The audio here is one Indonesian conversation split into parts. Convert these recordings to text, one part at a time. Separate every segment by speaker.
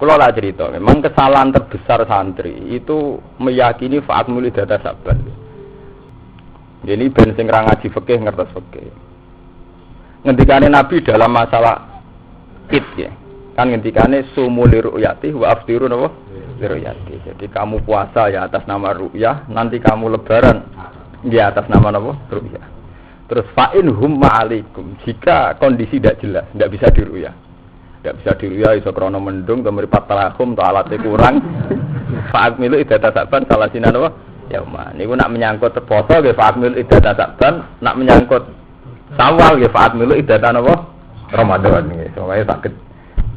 Speaker 1: Kalau lah cerita, memang kesalahan terbesar santri itu meyakini fa'akmul iddata saban. Jadi ben sing ra ngaji fikih ngertos fikih. Ngendikane Nabi dalam masalah id ya. Kan ngendikane sumu li ru'yati wa aftiru napa? Li ru'yati. Jadi kamu puasa ya atas nama ru'yah, nanti kamu lebaran ya atas nama napa? Ru'yah. Terus fa'in hum ma'alikum. Jika kondisi tidak jelas, tidak bisa diruyah. Tidak bisa diruyah iso krana mendung, kemripat talahum, to alate kurang. Fa'at milu iddata saban salah sinan apa? Yauma. Niku nak menyangkut poso nggih fa'at milu iddata saban, nak menyangkut Syawal nggih fa'at milu iddata napa? Ramadan nggih. Soale saged.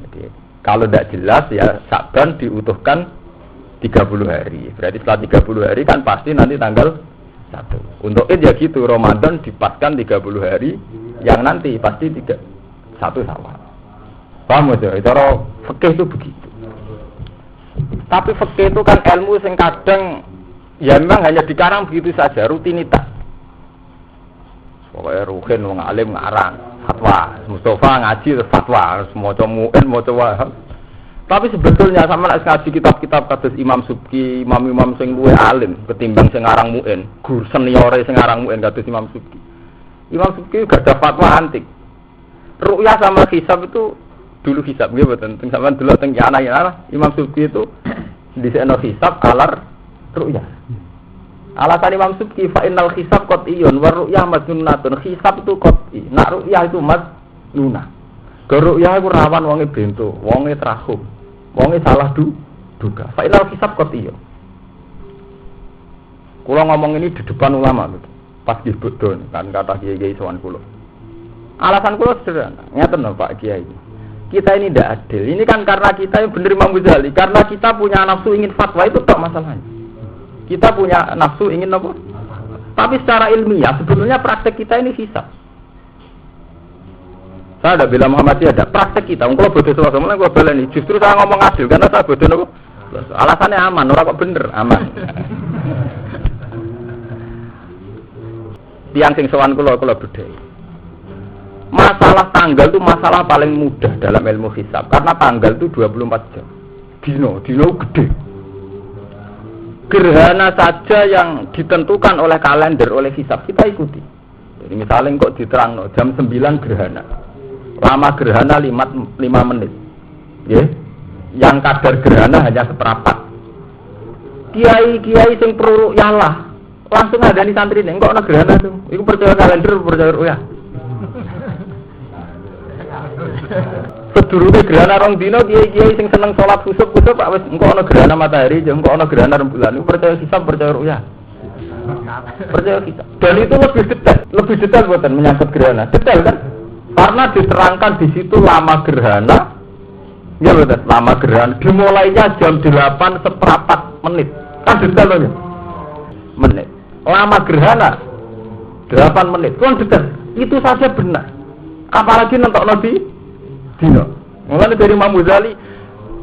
Speaker 1: Jadi kalau tidak jelas ya Saban diutuhkan 30 hari. Berarti setelah 30 hari kan pasti nanti tanggal 1. Untuk id ya gitu, Ramadan dipaskan 30 hari, yang nanti pasti 1 Syawal. Paham ya? Cara fikih itu begitu. Tapi fikih itu kan ilmu yang kadang ya memang hanya dikarang begitu saja, rutinitas. Pokoknya Ruhin wong alim ngarang fatwa, Mustafa ngaji fatwa, maca mu'in maca wahab. Tapi sebetulnya sama nek ngaji kitab-kitab kados Imam Subki, imam-imam sing luwih alim ketimbang sing ngarang mu'in, guru seniore sing ngarang mu'in kados Imam Subki. Imam Subki gak ada fatwa antik. Ru'yah sama hisab itu dulu hisab nggih mboten teng sampean dulu teng yana Imam Subki itu dhisikno hisab alar ru'yah. Alasan Imam Subki fa innal hisab qat'iyun wa ru'yah majnunatun. Hisab itu qat'i, nak ru'yah itu majnunah. Ke ru'yah iku rawan wonge bento, wonge trahum, wonge salah duga. Fa innal hisab qat'iyun. Kula ngomong ini di depan ulama lho. Pas nggih bodho kan kata kiai-kiai sowan kula. Alasan kula sederhana, ngeten lho Pak Kiai. Kita ini tidak adil. Ini kan karena kita yang benar Imam Ghazali. Karena kita punya nafsu ingin fatwa itu tak masalahnya. Kita punya nafsu ingin apa? Tapi secara ilmiah sebetulnya praktek kita ini hisab. Saya ada bilang Muhammadiyah ada praktek kita. Kalau bodoh suatu mulai gue baleni. Justru saya ngomong adil karena saya bodoh apa? Alasannya aman. Orang kok bener aman. Tiang sing sowan kula bedhei. Masalah tanggal itu masalah paling mudah dalam ilmu hisab karena tanggal itu 24 jam. Dino gede. Gerhana saja yang ditentukan oleh kalender, oleh hisab kita ikuti. Jadi misalnya kok diterangno jam 9 gerhana. Lama gerhana 5 menit. Nggih. Yang kadar gerhana hanya seperempat. Kiai-kiai sing pro yalah langsung ngadani santri ning kok ana gerhana tuh. Iku percaya kalender, percaya ru'yah. Sedurunge gerhana rong dina kiai-kiai sing seneng salat khusuk-khusuk Pak wis engko ana gerhana matahari, ya engko ana gerhana rembulan. Iku percaya hisab, percaya ru'yah. Percaya hisab. Dan itu lebih detail buatan menyangkut gerhana. Detail kan? Karena diterangkan di situ lama gerhana. Ya betul, lama gerhana dimulainya jam 8 seperempat menit. Kan detail loh. Menit. Lama gerhana 8 menit. Kan detail. Itu saja benar. Apalagi nentokno dino. Mulai dari Imam Ghazali,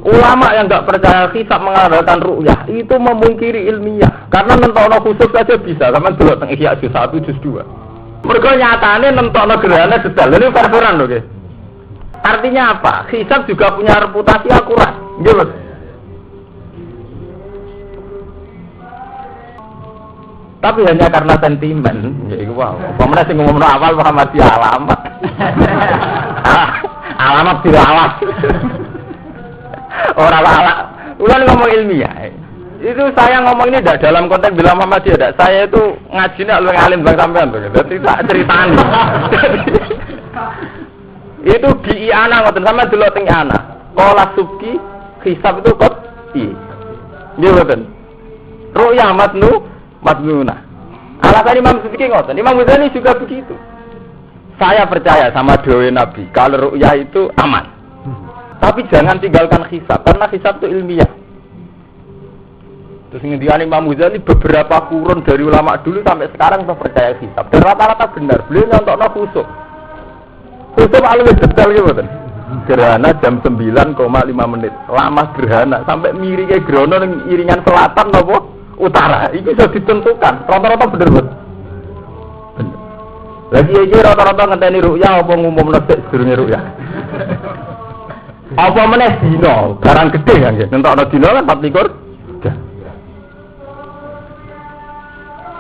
Speaker 1: ulama yang enggak percaya hisab mengandalkan ru'yah itu memungkiri ilmiah. Karena nentokno khusus saja bisa, sama delok teng Ihya juz 1 juz 2. Mergo nyatane nentokno gerhana detail. Lha niku persoalan lho, nggih. Artinya apa? Hisab juga punya reputasi akurat. Nggih, Mas. Tapi hanya karena sentimen, ya itu wow. Pemenang sing ngomongno awal Muhammadiyah alamat. Alamat dirawat. Orang ala. Ulang ngomong ilmiah. Itu saya ngomong ini tidak dalam konteks bilang Muhammadiyah, tidak. Saya itu ngajinya luwih alim bang sampean tuh. Jadi tak ceritani. Itu di Iana ngoten sama dulu teng Iana. Qala Subki hisab itu kok nggih mboten. Ru'yah Madnunah. Alasan Imam Subki ngoten. Imam Ghazali juga begitu. Saya percaya sama doa Nabi kalau ru'yah itu aman. Tapi jangan tinggalkan hisab karena hisab itu ilmiah. Terus ngendikan Imam Ghazali beberapa kurun dari ulama dulu sampai sekarang saya percaya hisab. Dan rata-rata benar. Beliau nyontokno khusuk. Khusuk alwe detail gitu kan. Gerhana jam 9,5 menit. Lama gerhana sampai miringnya gerhana ning iringan selatan napa utara. Itu sudah ditentukan. Rata-rata bener bener. Lagi aja rata-rata ngenteni ru'yah apa ngumumno sik sedurunge ru'yah. Apa meneh dina, barang gede kan nggih. Nentokno dina kan 24.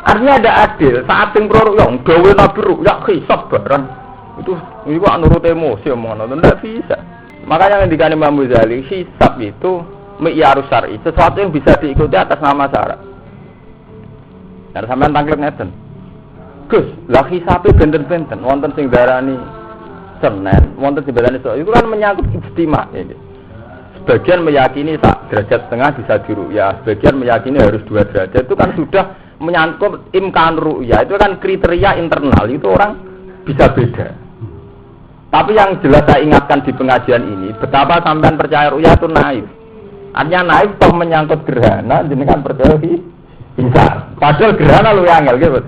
Speaker 1: Artinya ada adil, saat yang prorok yang gawe nabi rukyah hisab barang itu nurut emosi omongan itu tidak bisa. Makanya yang dikatakan Imam Ghazali, hisab itu mi'yarus syar'i, sesuatu yang bisa diikuti atas nama syarat. Nah, sampean tanglet ngeten. Gus, lah hisabe benten-benten, wonten sing darani Senin, wonten sing darani itu kan menyangkut ijtima ya. Sebagian meyakini sak derajat setengah bisa diru'yah, sebagian meyakini harus 2 derajat. Itu kan sudah menyangkut imkan ru'yah, itu kan kriteria internal, itu orang bisa beda. Tapi yang jelas saya ingatkan di pengajian ini, betapa sampean percaya ru'yah itu naif. Artinya naif toh menyangkut gerhana, jenengan percaya bisa. Padahal gerhana lu yang angel gitu.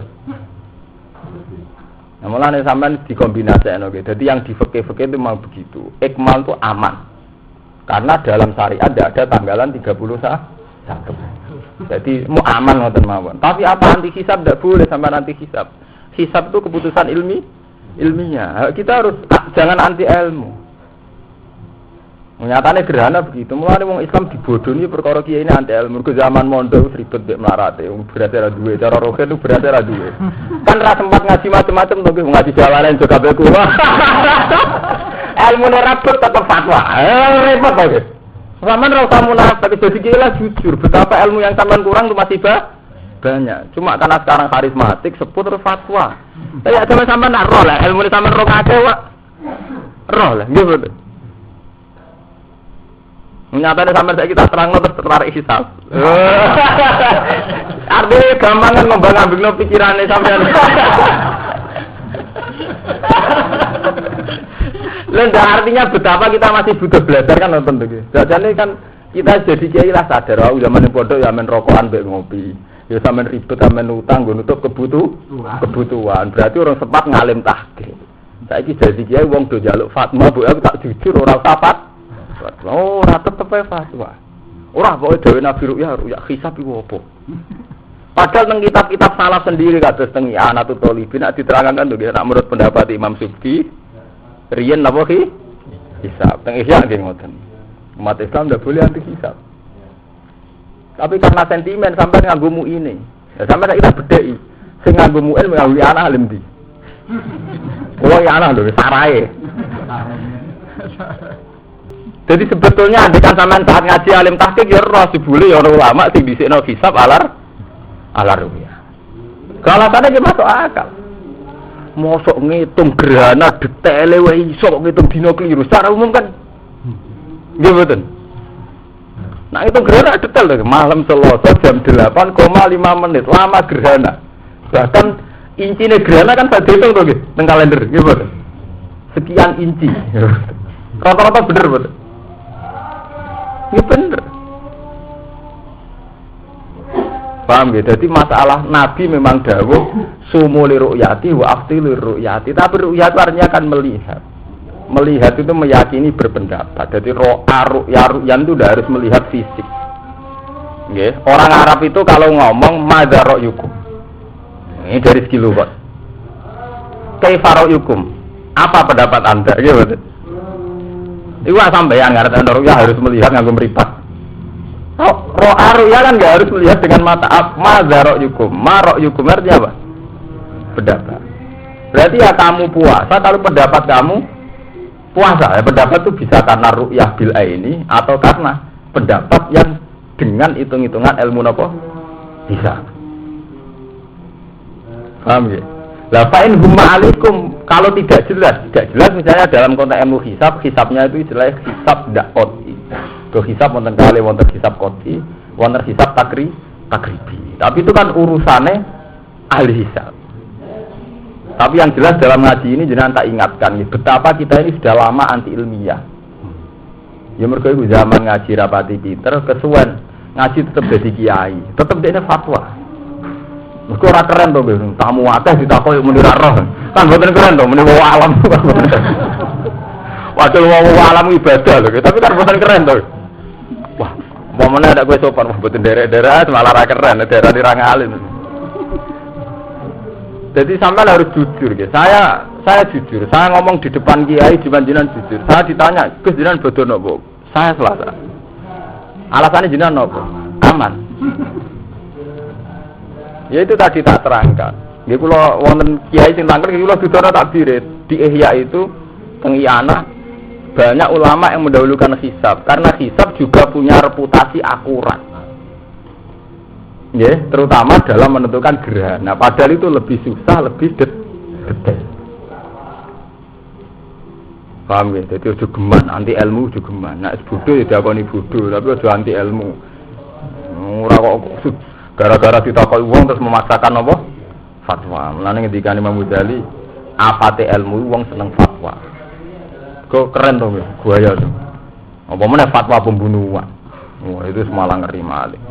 Speaker 1: Nah, mulane sampean dikombinasikan oke. Jadi yang di fikih-fikih itu memang begitu. Ikmal itu aman. Karena dalam syariat tidak ada tanggalan 31. Jadi mau aman ngoten mawon. Tapi apa anti hisab tidak boleh sampai anti hisab. Hisab itu keputusan ilmiah. Kita harus jangan anti ilmu. Nyatane gerhana begitu. Mulane wong Islam dibodohi perkara kiai ini anti ilmu. Ke zaman mondok ribet mek mlarate. Wong berarti ra duwe cara roket itu berarti ra duwe. Kan ra sempat ngaji macam-macam to ngaji jalanan juga kabeh kula. Ilmu rapet tetap fatwa. Repot to. Sampeyan ora usah munafik dadi kiai jujur. Betapa ilmu yang sampean kurang itu masih banyak. Cuma karena sekarang karismatik sebut terus fatwa. Saya sampean nak roh lah ilmu sampean roh akeh wae. Roh lah nggih betul. Nyatane sampean saiki tak terangno terus tertarik hisab. Artinya gampangan ngembang-ambingno pikirane sampean. Lenda artinya betapa kita masih butuh belajar kan nonton begitu. Jadi kan kita jadi kiai lah sadar, zaman pondok ya men rokokan mbek ngopi. Ya sampean ribet sampean utang nggo nutup kebutuhan. Berarti orang sempat ngalim tahqiq. Saiki jadi kiai wong do njaluk fatwa, mbok aku tak jujur ora usah ora tetep fatwa. Ora pokoke dhewe Nabi ru'yah hisab iku apa? Padahal teng kitab-kitab salaf sendiri kados teng Anatul Thalibin nek diterangkan to nek menurut pendapat Imam Subki riyen napa ki hisab. Teng Ihya nggih ngoten. Umat Islam ndak boleh anti hisab. Tapi karena sentimen sampai nganggo ini. Ya sampai kita bedheki. Sing nganggo mu'il nganggo anak alim ndi. Kulo ya anak lho sarae. Jadi sebetulnya andekan sampean saat ngaji alim tahqiq ya ora dibule ya ulama sing dhisikno hisab alar ru'yah. Alasannya ki masuk akal. Mosok ngitung gerhana detaile wae iso ngitung dina keliru. Secara umum kan nggih mboten. Nah itu gerhana detail lho, malam Selasa jam 8,5 menit lama gerhana. Bahkan incine gerhana kan saya hitung to nggih teng kalender nggih mboten. Sekian inci. Rata-rata bener mboten. Ya bener. Paham ya? Jadi masalah Nabi memang dawuh sumu li ru'yati wa aftilu ru'yati. Tapi ru'yat itu artinya kan melihat. Melihat itu meyakini berpendapat. Jadi ru'yan itu udah harus melihat fisik. Nggih. Orang Arab itu kalau ngomong madza ra'yukum. Ini dari segi lughat. Kaifa ra'yukum? Apa pendapat Anda? Gitu. Iku sampeyan ngarep ru'ya harus melihat nganggo mripat. Ru'ya kan enggak harus melihat dengan mata. Madza ra'yukum? Ma ra'yukum artinya apa? Pendapat. Berarti ya kamu puasa kalau pendapat kamu puasa. Ya pendapat itu bisa karena ru'yah bil aini atau karena pendapat yang dengan hitung-hitungan ilmu napa? Bisa. Paham ya? Lah fa'in humma alaikum kalau tidak jelas misalnya dalam konteks ilmu hisabnya itu istilahnya hisab ndak qot'i. Do hisab wonten kali wonten hisab qot'i, wonten hisab takribi. Tapi itu kan urusannya ahli hisab. Tapi yang jelas dalam ngaji ini jenengan tak ingatkan nih, betapa kita ini sudah lama anti ilmiah. Ya mergo iku zaman ngaji rapati pinter kesuwen ngaji tetap jadi kiai, tetap dene fatwa. Mergo ora keren to, tamu akeh ditakoki muni ra roh. Kan mboten keren to, muni wong alam. Waduh wong alam ibadah lho, tapi kan mboten keren to. Wah, momone ada kowe sopan mboten derek-derek malah ra keren, daerah dirang alim. Jadi sampean harus jujur ya. Saya jujur. Saya ngomong di depan kiai jenengan jujur. Saya ditanya, "Gus jenengan bodoh napa?" Saya selasa. Alasannya jenengan napa? Aman. Ya itu tadi tak terangkan. Nggih kula wonten kiai sing tangkel kula dudono takbir di Ihya itu teng Iyana banyak ulama yang mendahulukan hisab karena hisab juga punya reputasi akurat. Ya, terutama dalam menentukan gerhana. Padahal itu lebih susah, lebih detail. Paham ya? Jadi ojo geman, anti ilmu ojo geman. Nek bodoh ya diakoni bodoh, tapi ojo anti ilmu. Ora kok gara-gara ditakoki wong terus memaksakan apa? Fatwa. Mulane ngendikane Imam Ghazali, apate ilmu wong seneng fatwa. Kok keren to, buaya to. Apa meneh fatwa pembunuhan. Wah, itu semalang ngeri malih.